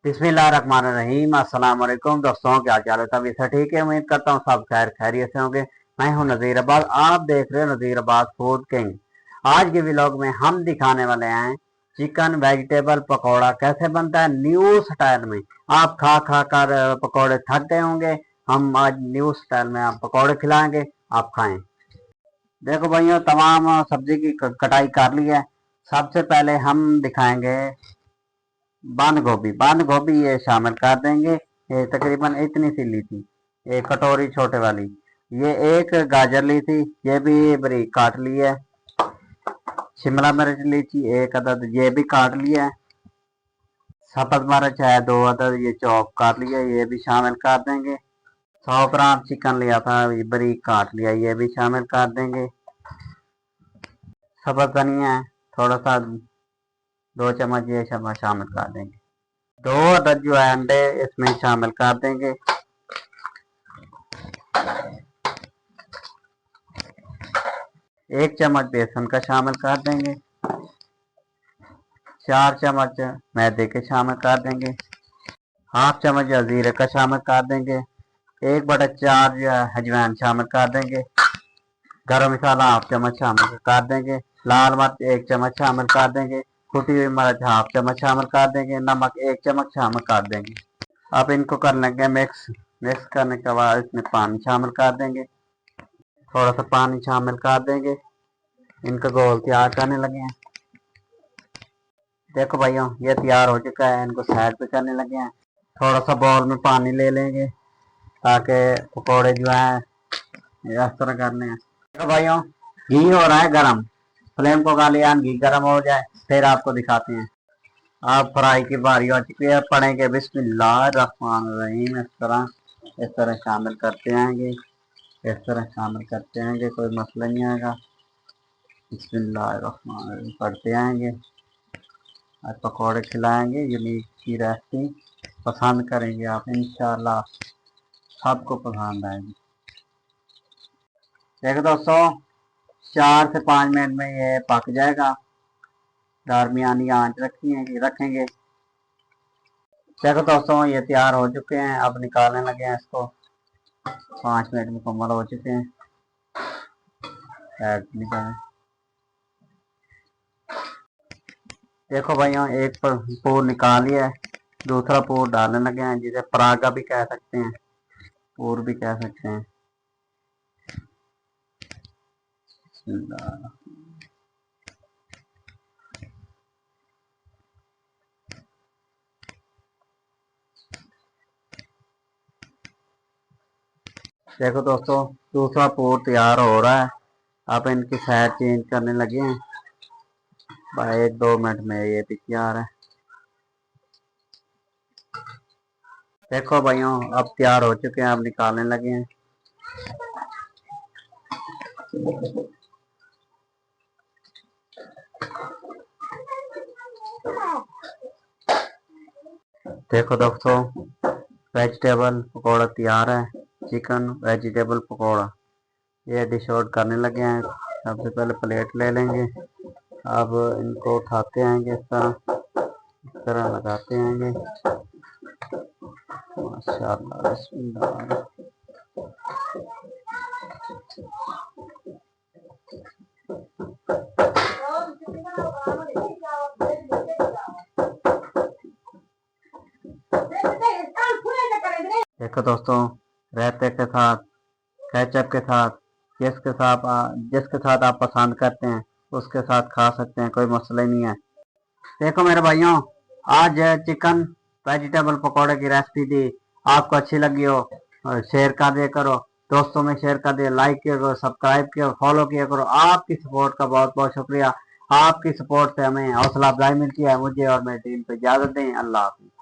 बिस्मिल्लाहिर्रहमानिर्रहीम। अस्सलाम वालेकुम दोस्तों, क्या चाल है? तभी से ठीक है, उम्मीद करता हूँ सब खैर खैरियत से होंगे। मैं हूँ नज़ीराबाद, आप देख रहे हो नज़ीराबाद फूड किंग। आज के व्लॉग में हम दिखाने वाले हैं चिकन वेजिटेबल पकौड़ा कैसे बनता है न्यू स्टाइल में। आप खा खा कर पकौड़े थक गए होंगे, हम आज न्यू स्टाइल में आप पकौड़े खिलाएंगे, आप खाएं। देखो भाइयों, तमाम सब्जी की कटाई कर ली है। सबसे पहले हम दिखाएंगे बंद गोभी ये शामिल कर देंगे। ये तकरीबन इतनी सी ली थी, एक कटोरी छोटे वाली। ये एक गाजर ली थी, ये भी बारीक काट ली है। शिमला मिर्च ली थी एक अदद, ये भी काट लिया है। सफेद मिर्च है 2 अदद, ये चॉप कर लिया, ये भी शामिल कर देंगे। 100 ग्राम चिकन लिया था, ये बारीक काट लिया, ये भी शामिल कर देंगे। सब्ज धनिया है थोड़ा सा, 2 चम्मच ये शामिल कर देंगे। 2 अदद जो है अंडे इसमें शामिल कर देंगे। 1 चम्मच बेसन का शामिल कर देंगे। 4 चम्मच मैदे के शामिल कर देंगे। हाफ चम्मच जीरे का शामिल कर देंगे। 1/4 जो है अजवाइन शामिल कर देंगे। गरम मसाला हाफ चम्मच शामिल कर देंगे। लाल मिर्च 1 चम्मच शामिल कर देंगे। कुटी हुई मिर्च हाफ चम्मच शामिल कर देंगे। नमक 1 चम्मच शामिल कर देंगे। अब इनको कर लेंगे मिक्स। मिक्स करने के बाद इसमें पानी शामिल कर देंगे। थोड़ा सा पानी शामिल कर देंगे। इनका घोल तैयार करने लगे हैं। देखो भाइयों, ये तैयार हो चुका है, इनको साइड पे करने लगे हैं। थोड़ा सा बाउल में पानी ले लेंगे ताकि पकौड़े जो है इस तरह करने हैं। देखो भाइयों, घी हो रहा है गरम, फ्लेम को कर लिया, घी गरम हो जाए फिर आपको दिखाते हैं। आप फ्राई की बारी हो चुकी है, पढ़ेंगे बिस्मिल्लाहिर्रहमानिर्रहीम। इस तरह शामिल करते आएंगे, इस तरह शामिल करते आएंगे, कोई मसला नहीं आएगा। बिस्मिल्लाहिर्रहमानिर्रहीम पढ़ते आएंगे, आज पकौड़े खिलाएंगे। यूनिक की रेसिपी पसंद करेंगे आप, इंशाल्लाह सबको पसंद आएगी। देखो दोस्तों, 4 से 5 मिनट में ये पक जाएगा। दरमियानी आंच रखेंगे। देखो दोस्तों, ये तैयार हो चुके हैं, अब निकालने लगे हैं इसको। 5 मिनट मुकम्मल हो चुके हैं। निकालें। देखो भाइयों, एक पूर निकाल लिया है, दूसरा पूर डालने लगे हैं, जिसे परागा भी कह सकते हैं, पूर भी कह सकते हैं। देखो दोस्तों, दूसरा पूर तैयार हो रहा है। अब इनकी साइड चेंज करने लगे हैं। 1-2 मिनट में ये भी तैयार है। देखो भाइयों, अब तैयार हो चुके हैं, अब निकालने लगे हैं। देखो दोस्तों, वेजिटेबल पकौड़ा तैयार है। चिकन वेजिटेबल पकौड़ा ये डिश आउट करने लगे हैं। सबसे पहले प्लेट ले लेंगे। अब इनको उठाते आएंगे, इस तरह लगाते आएंगे। माशाअल्लाह, बिस्मिल्लाह। देखो दोस्तों, रायते के साथ, केचप के साथ, जिसके साथ आप पसंद करते हैं उसके साथ खा सकते हैं, कोई मसला ही नहीं है। देखो मेरे भाइयों, आज चिकन वेजिटेबल पकौड़े की रेसिपी दी, आपको अच्छी लगी हो शेयर कर दिया करो, दोस्तों में शेयर कर दिया, लाइक किया करो, सब्सक्राइब किया, फॉलो किया करो। आपकी सपोर्ट का बहुत बहुत शुक्रिया। आपकी सपोर्ट से हमें हौसला अफजाई मिलती है। मुझे और मेरी टीम को इजाजत दें। अल्लाह हाफिज़।